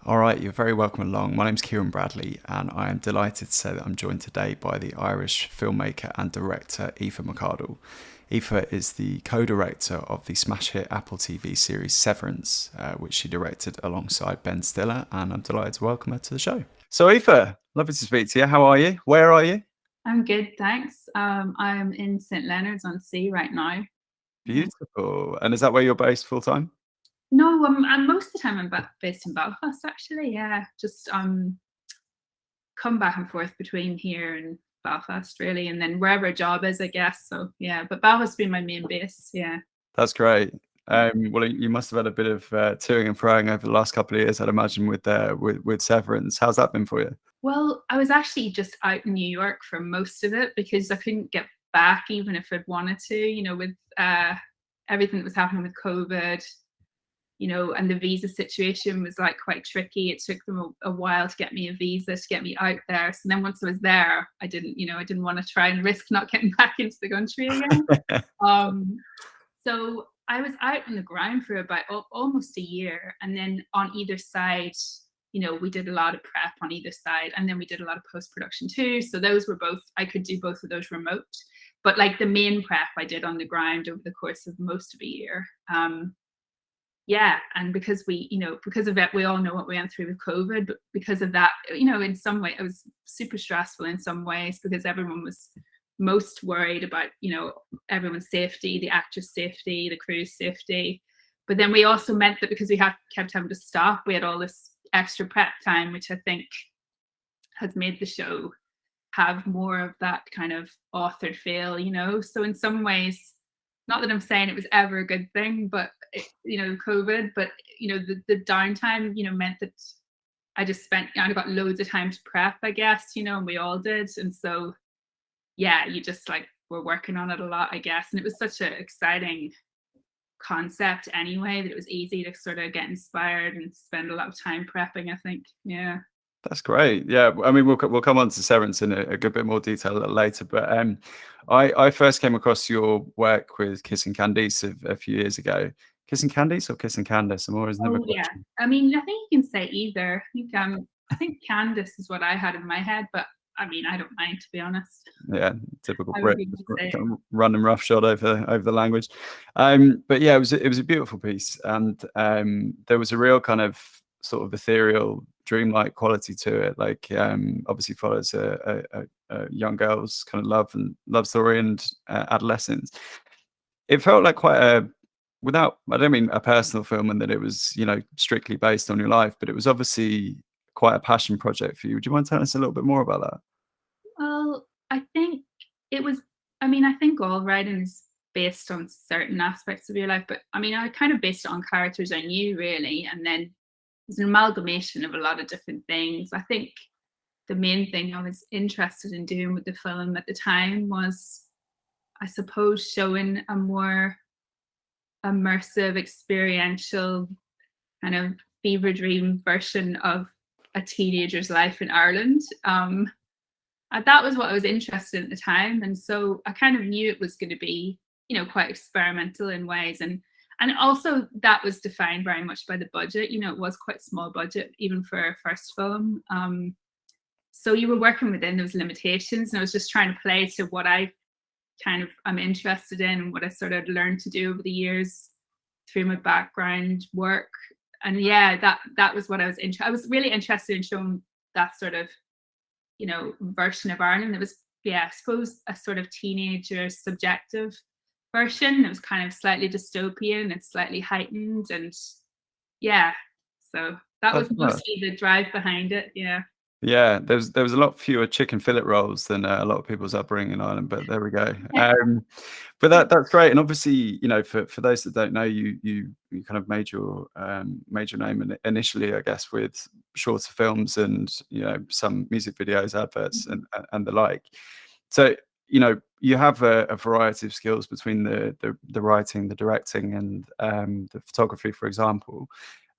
All right, you're very welcome along. My name's Ciaran Bradley, and I am delighted to say that I'm joined today by the Irish filmmaker and director Aoife McArdle. Aoife is the co-director of the smash hit Apple TV series Severance, which she directed alongside Ben Stiller, and I'm delighted to welcome her to the show. So Aoife, lovely to speak to you. How are you? Where are you? I'm good, thanks. I'm in St Leonard's on Sea right now. Yeah. Beautiful. And is that where you're based full time? No, I'm most of the time based in Belfast actually. Yeah, just come back and forth between here and Belfast really, and then wherever a job is, I guess. So yeah, but Belfast's been my main base. Yeah. That's great. Well, you must have had a bit of toing and froing over the last couple of years, I'd imagine, with Severance. How's that been for you? Well, I was actually just out in New York for most of it because I couldn't get back even if I'd wanted to. With everything that was happening with COVID, and the visa situation was like quite tricky. It took them a while to get me a visa to get me out there. So then once I was there, I didn't want to try and risk not getting back into the country again. Um, so I was out on the ground for about almost a year, and then on either side, we did a lot of prep on either side, and then we did a lot of post production too. So those were both I could do both of those remote, but like the main prep I did on the ground over the course of most of a year. Yeah, and because because of it, we all know what we went through with COVID, but because of that, in some way, it was super stressful in some ways because everyone was most worried about, everyone's safety, the actors' safety, the crew's safety. But then we also meant that because we kept having to stop, we had all this extra prep time, which I think has made the show have more of that kind of authored feel. So in some ways, not that I'm saying it was ever a good thing, but COVID, but the downtime, meant that I got loads of time to prep, I guess, and we all did. And so, yeah, you just like were working on it a lot, I guess. And it was such an exciting concept anyway that it was easy to sort of get inspired and spend a lot of time prepping, I think. Yeah. That's great. Yeah, I mean, we'll come on to Severance in a good bit more detail a little later. But I first came across your work with Kiss and Candice a few years ago. Kiss and Candice or Kiss and Candice? I'm always never Oh quite yeah. sure. I mean, I think you can say either. I think Candace is what I had in my head, but I mean, I don't mind to be honest. Yeah, typical I would Brit, even just say kind of running roughshod over the language. But yeah, it was a beautiful piece, and there was a real kind of sort of ethereal, dreamlike quality to it. Like obviously follows a young girl's kind of love story and adolescence. It felt like quite a without I don't mean a personal film and that it was strictly based on your life, but it was obviously quite a passion project for you. Would you mind telling us a little bit more about that? well, I think it was I mean, I think all writing is based on certain aspects of your life, but I mean, I kind of based it on characters I knew really, and then it's an amalgamation of a lot of different things. I think the main thing I was interested in doing with the film at the time was, I suppose, showing a more immersive, experiential, kind of fever dream version of a teenager's life in Ireland. That was what I was interested in at the time, and so I kind of knew it was going to be, quite experimental in ways, and also that was defined very much by the budget. It was quite small budget even for a first film. So you were working within those limitations, and I was just trying to play to what I'm interested in and what I sort of learned to do over the years through my background work. And yeah, that was what I was really interested in showing that sort of, version of Ireland. It was, yeah, I suppose a sort of teenager subjective version. It was kind of slightly dystopian and slightly heightened. And yeah, so that was That's mostly the drive behind it. Yeah. Yeah, there was a lot fewer chicken fillet rolls than a lot of people's upbringing in Ireland, but there we go. But that's great, and obviously, for those that don't know, you kind of made your name initially, I guess, with shorter films and some music videos, adverts, and the like. So you have a variety of skills between the writing, the directing, and the photography, for example.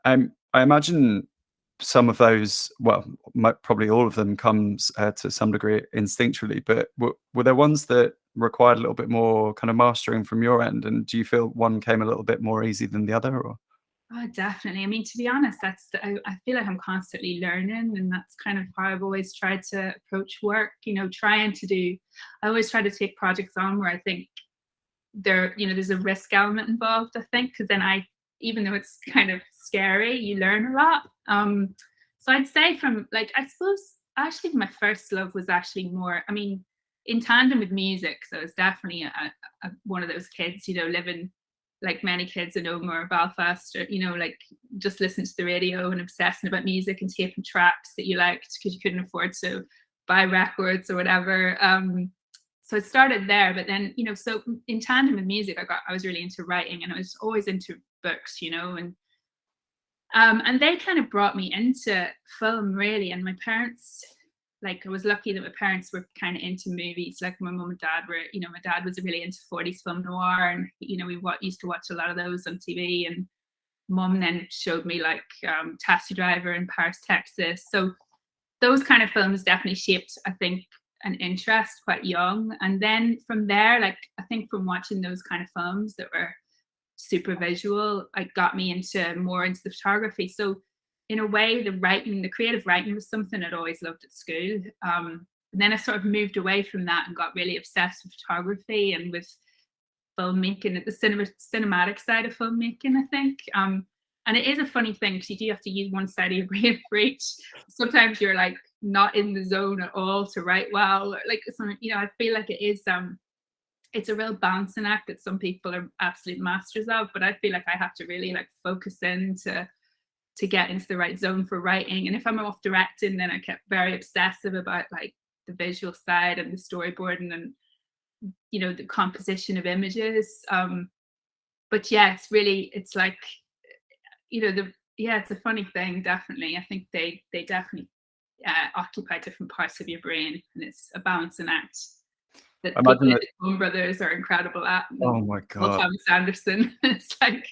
I imagine some of those, well, probably all of them comes to some degree instinctually, but were there ones that required a little bit more kind of mastering from your end? And do you feel one came a little bit more easy than the other? Or? Oh, definitely. I mean, to be honest, I feel like I'm constantly learning, and that's kind of how I've always tried to approach work. I always try to take projects on where I think there's a risk element involved. I think because then even though it's kind of scary, you learn a lot. So I'd say I suppose actually my first love was actually more. I mean, in tandem with music. So I was definitely one of those kids, living like many kids in Omagh or Belfast, or like just listening to the radio and obsessing about music and taping tracks that you liked because you couldn't afford to buy records or whatever. So it started there, but then so in tandem with music, I was really into writing, and I was always into books, and they kind of brought me into film really. And my parents, like, I was lucky that my parents were kind of into movies. Like my mum and dad were, my dad was really into 40s film noir, and we used to watch a lot of those on TV. And mum then showed me like Taxi Driver in Paris, Texas. So those kind of films definitely shaped, I think, an interest quite young. And then from there, like I think from watching those kind of films that were super visual, like got me more into the photography. So in a way, the creative writing was something I'd always loved at school. And then I sort of moved away from that and got really obsessed with photography and with filmmaking, at the cinematic side of filmmaking, I think. And it is a funny thing because you do have to use one side of your brain for each. Sometimes you're like not in the zone at all to write well. Like I feel like it is it's a real balancing act that some people are absolute masters of, but I feel like I have to really like focus in to get into the right zone for writing. And if I'm off directing, then I get very obsessive about like the visual side and the storyboarding and the composition of images. But yeah, it's like it's a funny thing. Definitely, I think they definitely occupy different parts of your brain, and it's a balancing act that I people imagine like that. the Coen brothers are incredible at. Oh my Paul God. Thomas Anderson. It's like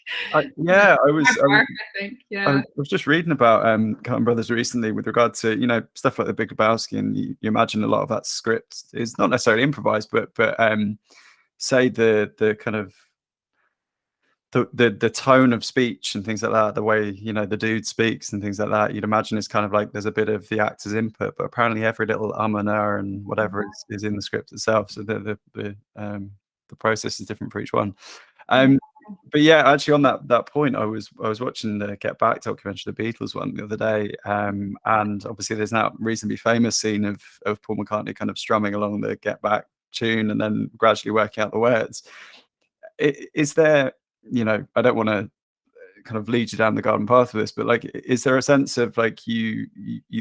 Yeah, hard work, I think. I Yeah. was just reading about Coen Brothers recently with regard to stuff like The Big Lebowski, and you imagine a lot of that script is not necessarily improvised, but say the kind of the tone of speech and things like that, the way the dude speaks and things like that, you'd imagine it's kind of like there's a bit of the actor's input, but apparently every little and and whatever is in the script itself. So the process is different for each one. Yeah. But yeah, actually on that point, I was watching the Get Back documentary, the Beatles one, the other day, and obviously there's now reasonably famous scene of Paul McCartney kind of strumming along the Get Back tune and then gradually working out the words. Is there, I don't want to kind of lead you down the garden path of this, but like, is there a sense of like you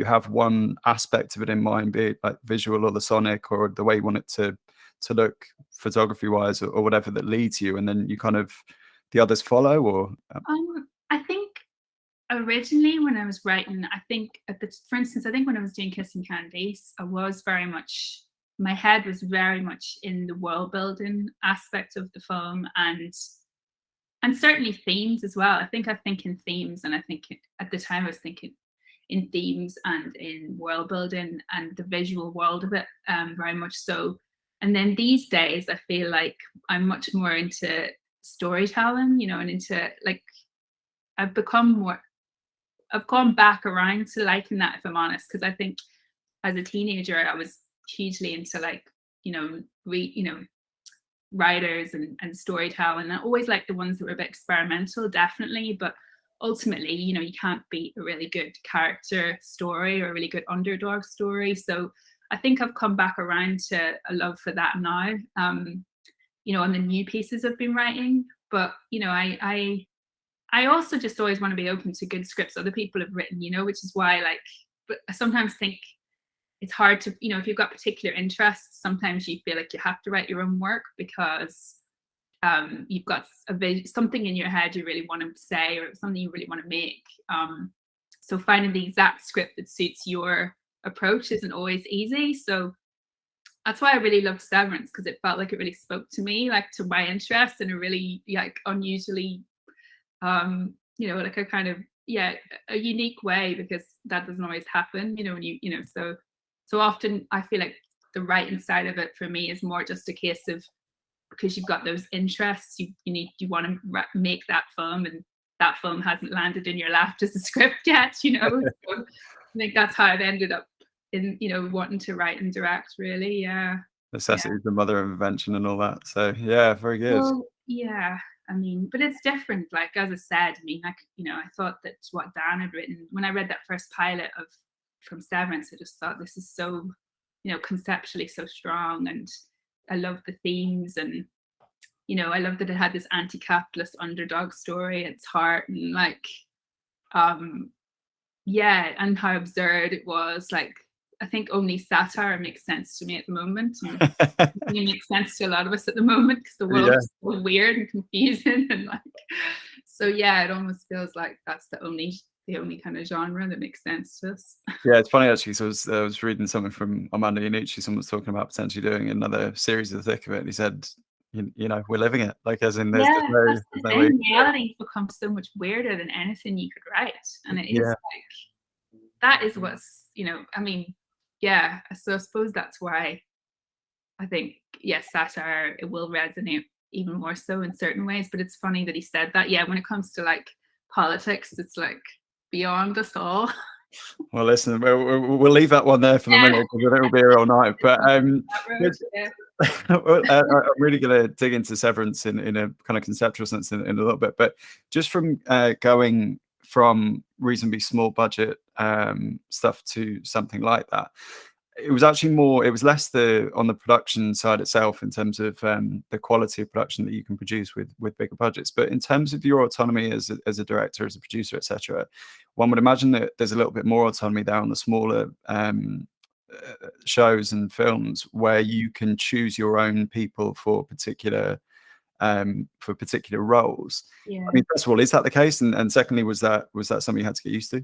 have one aspect of it in mind, be it like visual or the sonic or the way you want it to look photography wise, or whatever, that leads you, and then you kind of the others follow? Or I think originally when I was writing, I think for instance, I think when I was doing Kissing Candice, I was very much, my head was very much in the world building aspect of the film, and certainly themes as well. I think in themes, and I think at the time I was thinking in themes and in world building and the visual world of it, very much so. And then these days, I feel like I'm much more into storytelling, and into like I've gone back around to liking that, if I'm honest, because I think as a teenager I was hugely into like writers and storytelling. I always liked the ones that were a bit experimental, definitely, but ultimately, you can't beat a really good character story or a really good underdog story. So I think I've come back around to a love for that now, on the new pieces I've been writing. But I also just always want to be open to good scripts other people have written, which is why but I sometimes think it's hard to, if you've got particular interests, sometimes you feel like you have to write your own work because you've got something in your head you really want to say or something you really want to make. So finding the exact script that suits your approach isn't always easy. So that's why I really loved Severance, because it felt like it really spoke to me, like to my interests in a really like unusually, like a kind of, a unique way, because that doesn't always happen, when so often I feel like the writing side of it for me is more just a case of, because you've got those interests, you want to make that film, and that film hasn't landed in your lap as a script yet, you know. So I think that's how I've ended up in, you know, wanting to write and direct, really. Yeah. Necessity is the mother of invention and all that. So yeah, very good. Well, yeah. I mean, but it's different. Like, as I said, I mean, like, you know, I thought that what Dan had written, when I read that first pilot of from Severance, I just thought this is so, you know, conceptually so strong, and I love the themes, and you know, I love that it had this anti-capitalist underdog story at its heart, and like, um, yeah, and how absurd it was. Like, I think only satire makes sense to me at the moment, and it makes sense to a lot of us at the moment because the world Yeah. is so weird and confusing, and like, so yeah, it almost feels like that's the only kind of genre that makes sense to us. Yeah, it's funny actually. So I was reading something from Armando Iannucci. Someone was talking about potentially doing another series of the thick of it, and he said, you know, we're living it. Like, as in, Yeah, that's there's the no way. thing. Reality's become so much weirder than anything you could write, and it is Yeah, like that is what's, you know. I mean, yeah. So I suppose that's why I think, yes, satire, it will resonate even more so in certain ways. But it's funny that he said that. Yeah, when it comes to like politics, it's like beyond us all. well, listen, we'll leave that one there for the Yeah, minute because it'll be here all night. But that road. Yeah. well, I'm really going to dig into Severance in a kind of conceptual sense in a little bit. But just from going from reasonably small budget stuff to something like that, it was actually more, it was less on the production side itself in terms of the quality of production that you can produce with bigger budgets, but in terms of your autonomy as a director, as a producer, etc., one would imagine that there's a little bit more autonomy there on the smaller shows and films where you can choose your own people for particular roles. Yeah. I mean, first of all, is that the case? And secondly, was that something you had to get used to?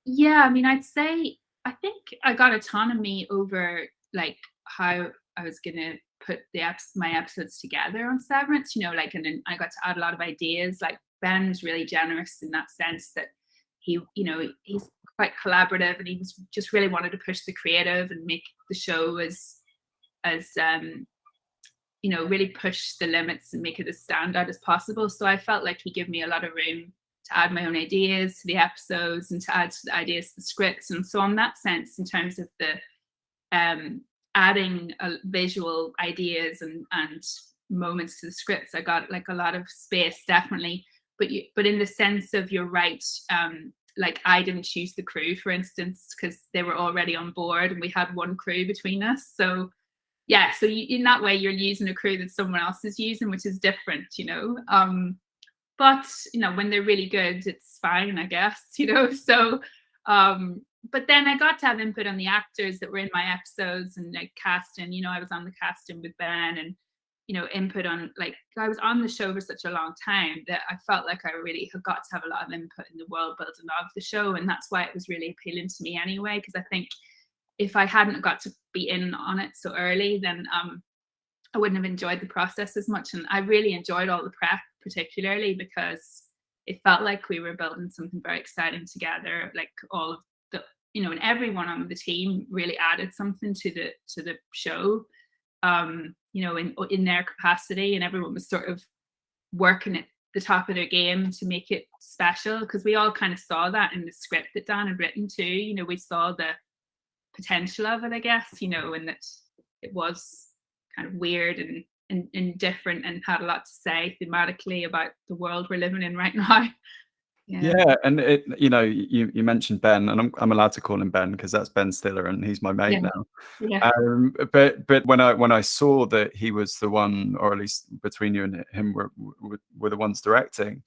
Yeah, I mean, I'd say I think I got autonomy over like how I was gonna put my episodes together on Severance, you know, like, and then I got to add a lot of ideas. Like, Ben's really generous in that sense that he, you know, he's quite collaborative, and he was just really wanted to push the creative and make the show as you know, really push the limits and make it as standout as possible. So I felt like he gave me a lot of room to add my own ideas to the episodes and to add the ideas to the scripts. And so in that sense, in terms of the adding visual ideas and moments to the scripts, I got like a lot of space, definitely. But in the sense of, you're right, like, I didn't choose the crew, for instance, because they were already on board and we had one crew between us. So yeah, so in that way, you're using a crew that someone else is using, which is different, you know. But you know, when they're really good, it's fine, I guess, you know. So but then I got to have input on the actors that were in my episodes, and like casting, you know, I was on the casting with Ben, and you know, input on, like, I was on the show for such a long time that I felt like I really had got to have a lot of input in the world building of the show, and that's why it was really appealing to me anyway, because I think if I hadn't got to be in on it so early, then I wouldn't have enjoyed the process as much. And I really enjoyed all the prep, particularly because it felt like we were building something very exciting together. Like, all of the, you know, and everyone on the team really added something to the show, you know, in their capacity, and everyone was sort of working at the top of their game to make it special, because we all kind of saw that in the script that Dan had written too. You know, we saw the potential of it, I guess, you know, and that it was kind of weird and different, and had a lot to say thematically about the world we're living in right now. Yeah, and it, you know, you mentioned Ben, and I'm allowed to call him Ben because that's Ben Stiller, and he's my mate Yeah. now. Yeah. But when I saw that he was the one, or at least between you and him were the ones directing,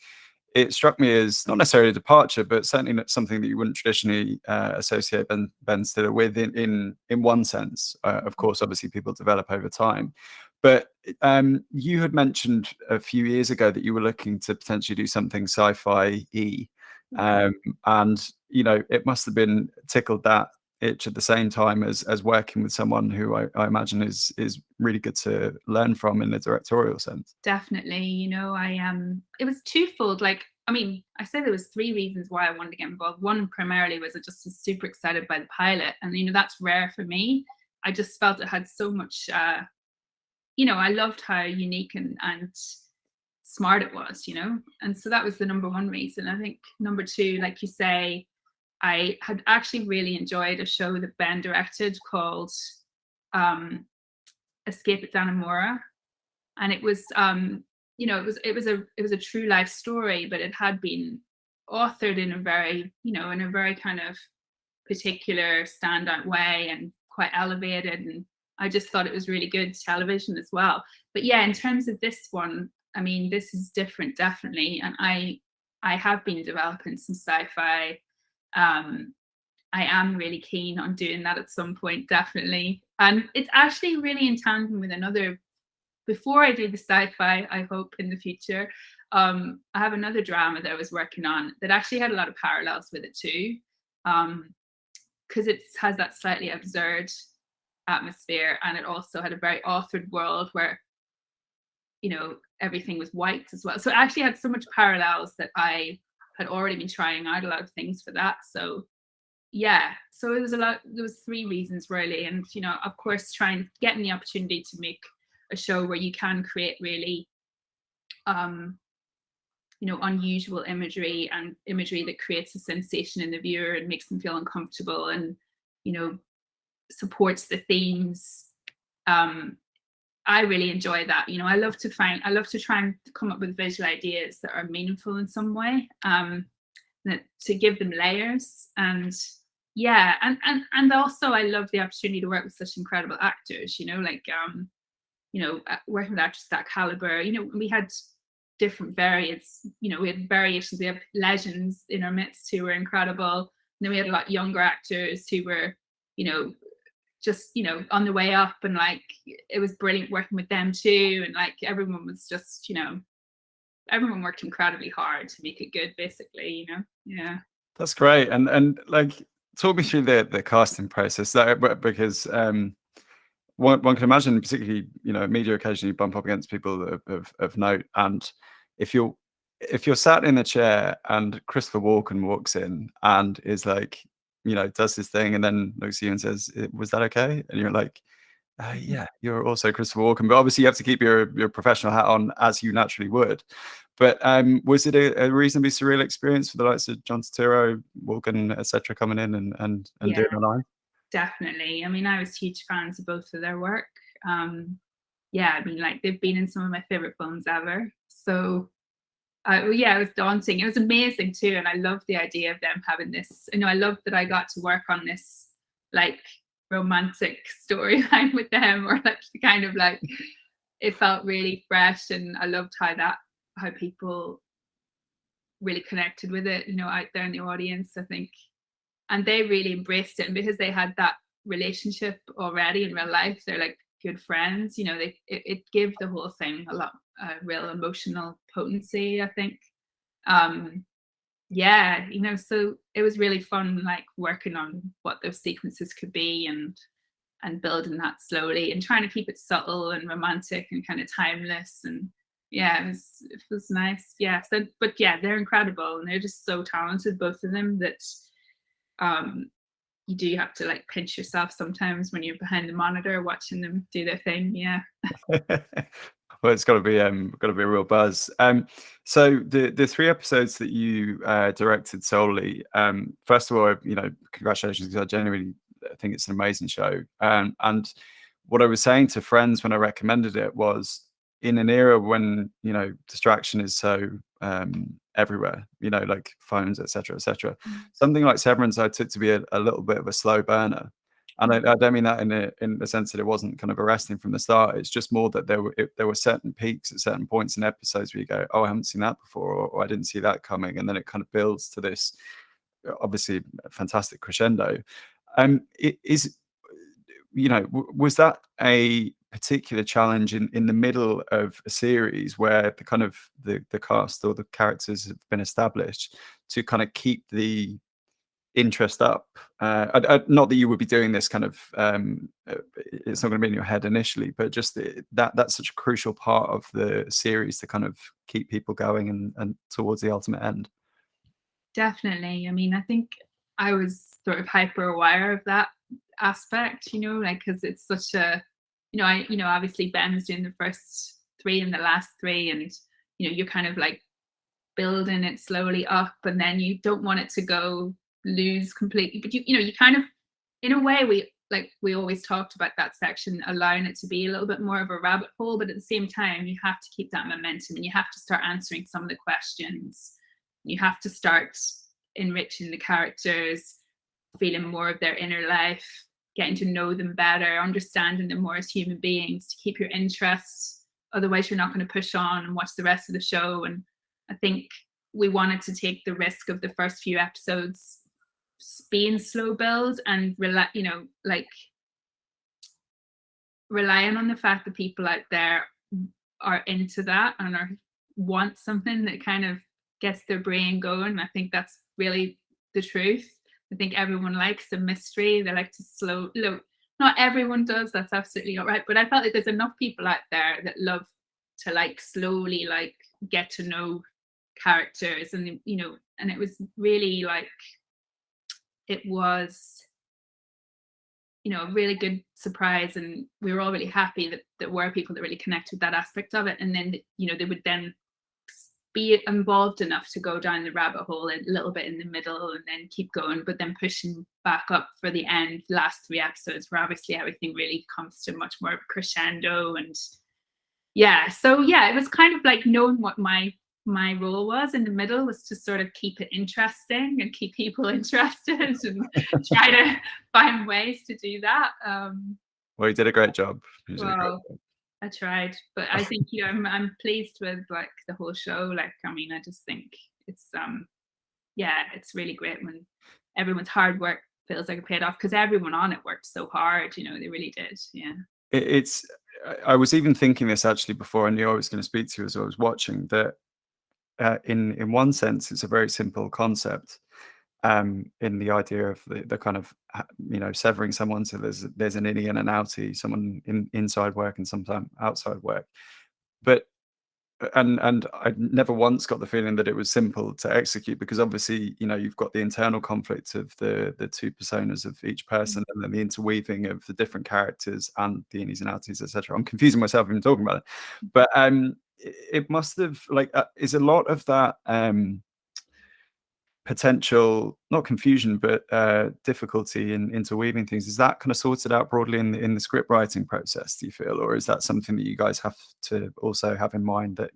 it struck me as not necessarily a departure, but certainly not something that you wouldn't traditionally associate Ben Stiller with in one sense. Of course, obviously people develop over time. But you had mentioned a few years ago that you were looking to potentially do something sci-fi-y. And, you know, it must have been tickled that itch at the same time as working with someone who I imagine is really good to learn from in the directorial sense. Definitely, you know, it was twofold. Like, I mean, I say there was three reasons why I wanted to get involved. One, primarily, was I just was super excited by the pilot, and you know, that's rare for me. I just felt it had so much, you know, I loved how unique and smart it was, you know. And so that was the number one reason. I think number two, like you say, I had actually really enjoyed a show that Ben directed called Escape at Dannemora, and it was you know, it was a true life story, but it had been authored in a very, you know, in a very kind of particular standout way and quite elevated, and I just thought it was really good television as well. But yeah, in terms of this one, I mean, this is different definitely, and I have been developing some sci-fi. I am really keen on doing that at some point, definitely. And it's actually really in tandem with another, before I do the sci-fi, I hope in the future, I have another drama that I was working on that actually had a lot of parallels with it too. Because it has that slightly absurd atmosphere, and it also had a very authored world where, you know, everything was white as well. So it actually had so much parallels that I had already been trying out a lot of things for that. So yeah, so it was a lot, there was three reasons really. And, you know, of course, getting the opportunity to make a show where you can create really you know, unusual imagery, and imagery that creates a sensation in the viewer and makes them feel uncomfortable, and, you know, supports the themes. I really enjoy that. You know, I love to try and come up with visual ideas that are meaningful in some way, to give them layers. And yeah, and also I love the opportunity to work with such incredible actors, you know, like you know, working with actors that caliber. You know, we had different variants, you know, we had variations, we have legends in our midst who were incredible, and then we had a lot younger actors who were, you know, just, you know, on the way up, and like it was brilliant working with them too. And like everyone was just, you know, everyone worked incredibly hard to make it good, basically, you know. Yeah, That's great. And like, talk me through the casting process, that because one can imagine, particularly, you know, media occasionally bump up against people of note, and if you're sat in the chair and Christopher Walken walks in and is like, you know, does his thing and then looks at you and says, "Was that okay?" And you're like, "Yeah, you're also Christopher Walken," but obviously you have to keep your professional hat on as you naturally would. But was it a reasonably surreal experience for the likes of John Turturro, Walken, etc., coming in and yeah, doing a line? definitely. I mean, I was huge fans of both of their work. Yeah, I mean, like they've been in some of my favorite films ever. So well, yeah, it was daunting. It was amazing too, and I loved the idea of them having this. You know, I loved that I got to work on this like romantic storyline with them, or like kind of like it felt really fresh, and I loved how people really connected with it. You know, out there in the audience, I think, and they really embraced it. And because they had that relationship already in real life, they're like good friends. You know, it gave the whole thing a lot, real emotional potency, I think. Yeah, you know, so it was really fun, like working on what those sequences could be, and building that slowly and trying to keep it subtle and romantic and kind of timeless. And yeah, it was nice. Yeah, so but yeah, they're incredible, and they're just so talented, both of them, that you do have to like pinch yourself sometimes when you're behind the monitor watching them do their thing. Yeah. Well, it's got to be a real buzz. So the three episodes that you directed solely, first of all, you know, congratulations, because I genuinely think it's an amazing show. And what I was saying to friends when I recommended it was, in an era when, you know, distraction is so everywhere, you know, like phones, etc., etc., something like Severance I took to be a little bit of a slow burner. And I don't mean that in the sense that it wasn't kind of arresting from the start. It's just more that there were certain peaks at certain points in episodes where you go, "Oh, I haven't seen that before," or "I didn't see that coming," and then it kind of builds to this obviously fantastic crescendo. Is, you know, was that a particular challenge in the middle of a series where the kind of the cast or the characters have been established, to kind of keep the interest up? Not that you would be doing this kind of, it's not going to be in your head initially, but just that's such a crucial part of the series to kind of keep people going and towards the ultimate end. Definitely. I mean, I think I was sort of hyper aware of that aspect, you know, like because it's such a, you know, obviously Ben's doing the first three and the last three, and you're kind of like building it slowly up, and then you don't want it to go lose completely. But you kind of, in a way, we always talked about that section, allowing it to be a little bit more of a rabbit hole, but at the same time, you have to keep that momentum, and you have to start answering some of the questions. You have to start enriching the characters, feeling more of their inner life, getting to know them better, understanding them more as human beings to keep your interest. Otherwise, you're not going to push on and watch the rest of the show. And I think we wanted to take the risk of the first few episodes being slow build and relying on the fact that people out there are into that and want something that kind of gets their brain going. I think that's really the truth. I think everyone likes a mystery. They like to slow. Not everyone does. That's absolutely all right. But I felt like there's enough people out there that love to like slowly like get to know characters, and and it was really like, it was a really good surprise, and we were all really happy that there were people that really connected with that aspect of it, and then they would then be involved enough to go down the rabbit hole a little bit in the middle and then keep going, but then pushing back up for the end, last 3 episodes, where obviously everything really comes to much more of a crescendo. And so it was kind of like knowing what my role was in the middle was to sort of keep it interesting and keep people interested and try to find ways to do that. Well, you did a great job. I tried, but I think I'm pleased with like the whole show. Like, I mean, I just think it's it's really great when everyone's hard work feels like it paid off, because everyone on it worked so hard. They really did. Yeah. I was even thinking this actually before I knew I was going to speak to you as I was watching that. In one sense, it's a very simple concept. In the idea of the kind of severing someone, so there's an innie and an outie, someone inside work and sometimes outside work. But and I never once got the feeling that it was simple to execute, because obviously you've got the internal conflict of the 2 personas of each person, and then the interweaving of the different characters and the innies and outies, etc. I'm confusing myself even talking about it, but it must have is a lot of that potential, not confusion, but difficulty in interweaving things, is that kind of sorted out broadly in the script writing process, do you feel? Or is that something that you guys have to also have in mind, that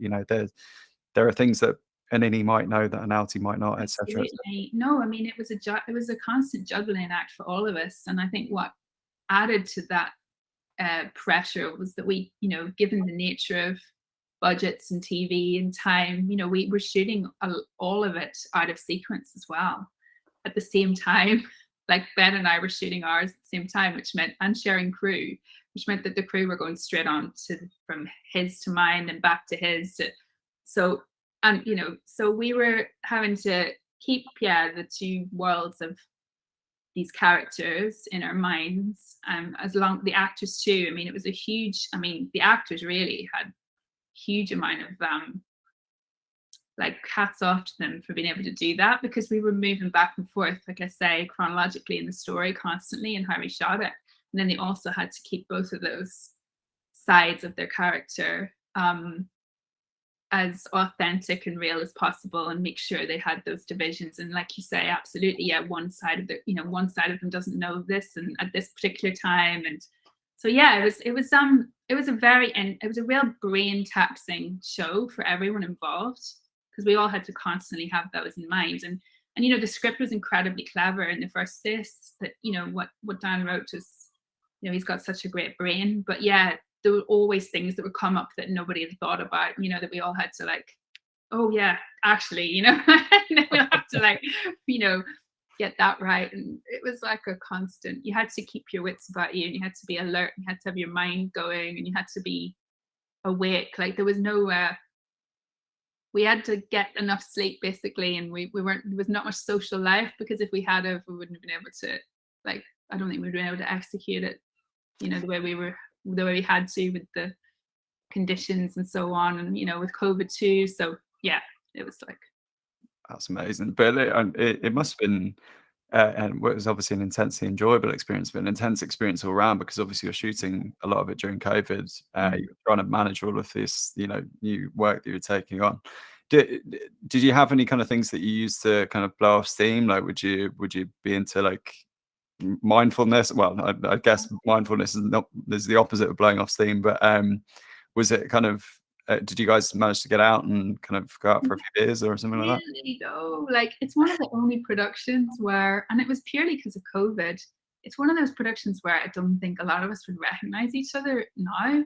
there are things that an innie might know that an outie might not, etc.? No, I mean, it was a constant juggling act for all of us, and I think what added to that pressure was that we, given the nature of budgets and TV and time, we were shooting all of it out of sequence as well at the same time. Like, Ben and I were shooting ours at the same time, which meant, and sharing crew, which meant that the crew were going straight on from his to mine and back to his. So we were having to keep the 2 worlds of these characters in our minds, as long the actors too. I mean, it was the actors really had huge amount of hats off to them for being able to do that, because we were moving back and forth, like I say, chronologically in the story constantly and how we shot it, and then they also had to keep both of those sides of their character as authentic and real as possible, and make sure they had those divisions. And like you say, absolutely, one side of them doesn't know this, and at this particular time. And so it was a real brain taxing show for everyone involved, because we all had to constantly have those in mind. And the script was incredibly clever in the first place. That what Dan wrote was, he's got such a great brain. But there were always things that would come up that nobody had thought about. That we all had to actually, and then we'll have to get that right. And it was like a constant, you had to keep your wits about you, and you had to be alert, and you had to have your mind going, and you had to be awake. Like, there was no we had to get enough sleep basically, and there was not much social life, because if we had we wouldn't have been able to, I don't think we'd been able to execute it the way we had to, with the conditions and so on, and with COVID too. So it was like, that's amazing. But it must have been and it was obviously an intensely enjoyable experience, but an intense experience all around, because obviously you're shooting a lot of it during COVID. You're trying to manage all of this, new work that you're taking on. Did you have any kind of things that you used to kind of blow off steam? Like, would you be into like mindfulness? Well, I guess mindfulness is the opposite of blowing off steam, but was it kind of did you guys manage to get out and kind of go out for a few beers or something like that? Really, no. Like, it's one of the only productions where, and it was purely because of COVID, it's one of those productions where I don't think a lot of us would recognize each other now,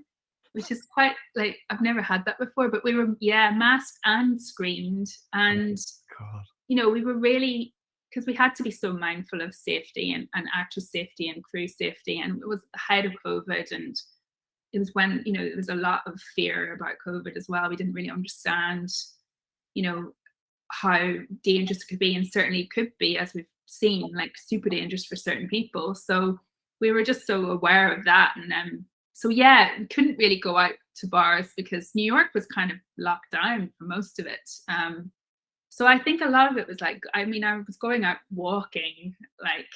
which is quite, like, I've never had that before. But we were, yeah, masked and screened, and God. we were really, because we had to be so mindful of safety and actor safety and crew safety, and it was the height of COVID, and it was when there was a lot of fear about COVID as well. We didn't really understand how dangerous it could be, and certainly could be, as we've seen, like super dangerous for certain people. So we were just so aware of that, and so yeah, we couldn't really go out to bars because New York was kind of locked down for most of it. So I think a lot of it was like, I was going out walking, like,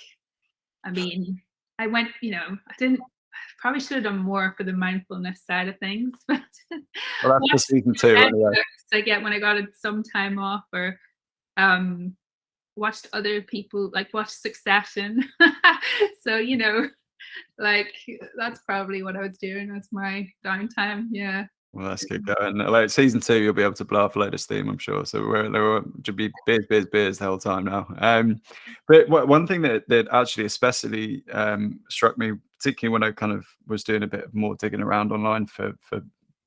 I went, I didn't, probably should have done more for the mindfulness side of things, but Well, that's for season 2 anyway. I get when I got some time off, or watched other people, like watched Succession. So like, that's probably what I was doing. That's my downtime. Yeah. Well, let's get going. Like season 2, you'll be able to blow off a load of steam, I'm sure. So there will be beers the whole time now. But one thing that actually especially struck me, particularly when I kind of was doing a bit more digging around online for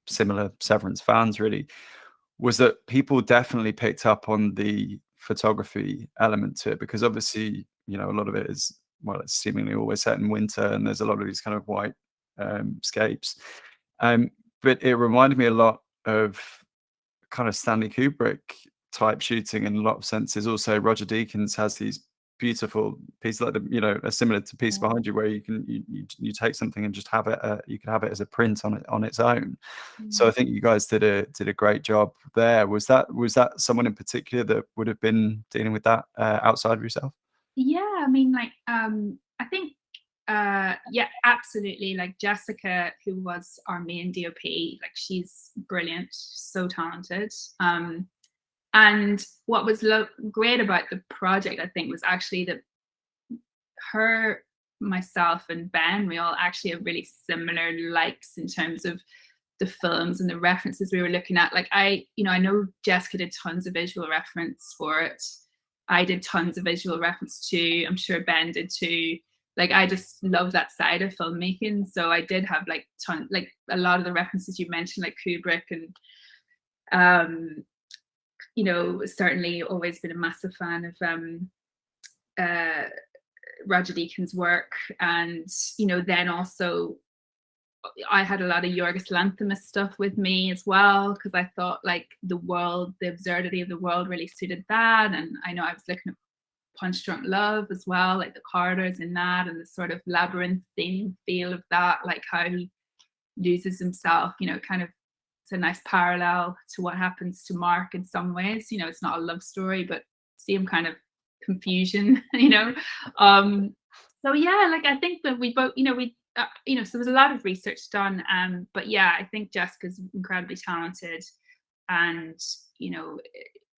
similar Severance fans, really, was that people definitely picked up on the photography element to it, because obviously, a lot of it is, well, it's seemingly always set in winter, and there's a lot of these kind of white scapes. But it reminded me a lot of kind of Stanley Kubrick type shooting in a lot of senses. Also, Roger Deakins has these beautiful pieces, like are similar to Piece Behind You, where you can you take something and just have it. You can have it as a print on its own. So I think you guys did a great job there. Was that someone in particular that would have been dealing with that outside of yourself? Yeah, I think yeah, absolutely. Like Jessica, who was our main DOP, like, she's brilliant, so talented. And what was great about the project, I think, was actually that her, myself, and Ben, we all actually have really similar likes in terms of the films and the references we were looking at. Like, I know Jessica did tons of visual reference for it. I did tons of visual reference too. I'm sure Ben did too. Like, I just love that side of filmmaking. So I did have like a lot of the references you mentioned, like Kubrick, and certainly always been a massive fan of Roger Deakins' work. And then also I had a lot of Yorgos Lanthimos stuff with me as well, because I thought, like, the absurdity of the world really suited that. And I know I was looking at Punch Drunk Love as well, like the corridors in that, and the sort of labyrinthine feel of that, like how he loses himself, kind of, it's a nice parallel to what happens to Mark in some ways. It's not a love story, but same kind of confusion. So yeah, like, I think that we both, so there was a lot of research done. But yeah, I think Jessica's incredibly talented, and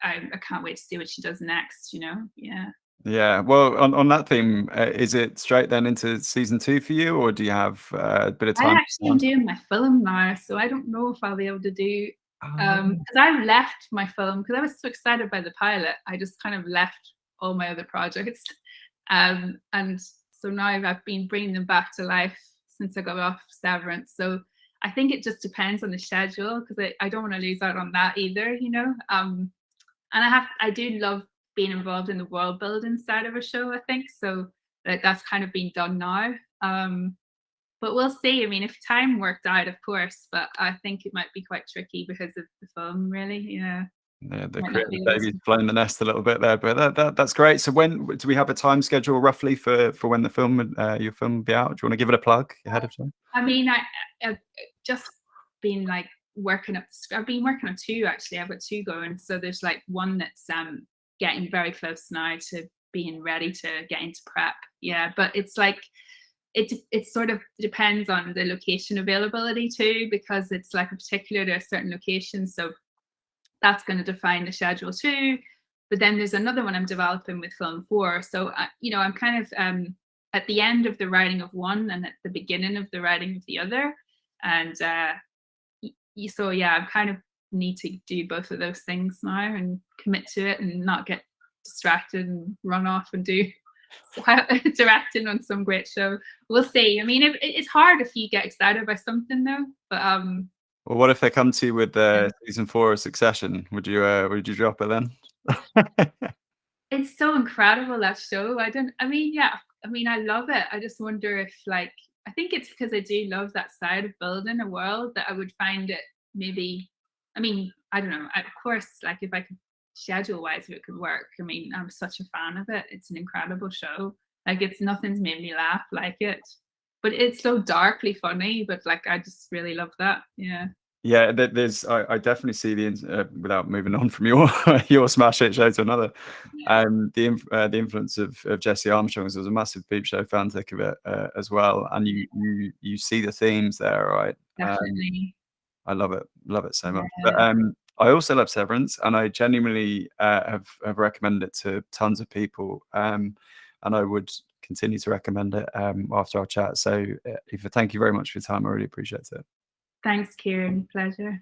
I can't wait to see what she does next. Yeah. Yeah. Well, on that theme, is it straight then into season 2 for you, or do you have a bit of I time? actually am doing my film now, so I don't know if I'll be able to do, Oh. because I left my film because I was so excited by the pilot. I just kind of left all my other projects, and so now I've been bringing them back to life since I got off Severance. So I think it just depends on the schedule, because I don't want to lose out on that either. And I do love being involved in the world building side of a show, I think. So that's kind of being done now. But we'll see. If time worked out, of course, but I think it might be quite tricky because of the film, really. Yeah. Yeah, the creative baby's flown the nest a little bit there, but that's great. So when do we have a time schedule roughly for when the film, your film will be out? Do you want to give it a plug ahead of time? I've just been like working up. I've been working on 2 actually. I've got 2 going. So there's like one that's getting very close now to being ready to get into prep. Yeah, but it's like it sort of depends on the location availability too, because it's like a particular to a certain location. So that's going to define the schedule too. But then there's another one I'm developing with film 4. So I'm kind of at the end of the writing of one and at the beginning of the writing of the other. And so yeah, I kind of need to do both of those things now and commit to it and not get distracted and run off and do directing on some great show. We'll see. I mean, it's hard if you get excited by something though. But well, what if they come to you with season 4 of Succession? Would you drop it then? It's so incredible, that show. Yeah, I love it. I just wonder if, like, I think it's because I do love that side of building a world that I would find it maybe, I don't know. Of course, like if I could schedule wise, if it could work. I mean, I'm such a fan of it. It's an incredible show. Like, nothing's made me laugh like it. But it's so darkly funny, but like I just really love that. Yeah. Yeah, I definitely see without moving on from your smash hit show to another, the influence of Jesse Armstrong. There was a massive Peep Show fanatic of it as well, and you see the themes there, right? Definitely. I love it so much. But I also love Severance, and I genuinely have recommended it to tons of people, and I would continue to recommend it after our chat. So, Aoife, thank you very much for your time. I really appreciate it. Thanks, Ciaran. Pleasure.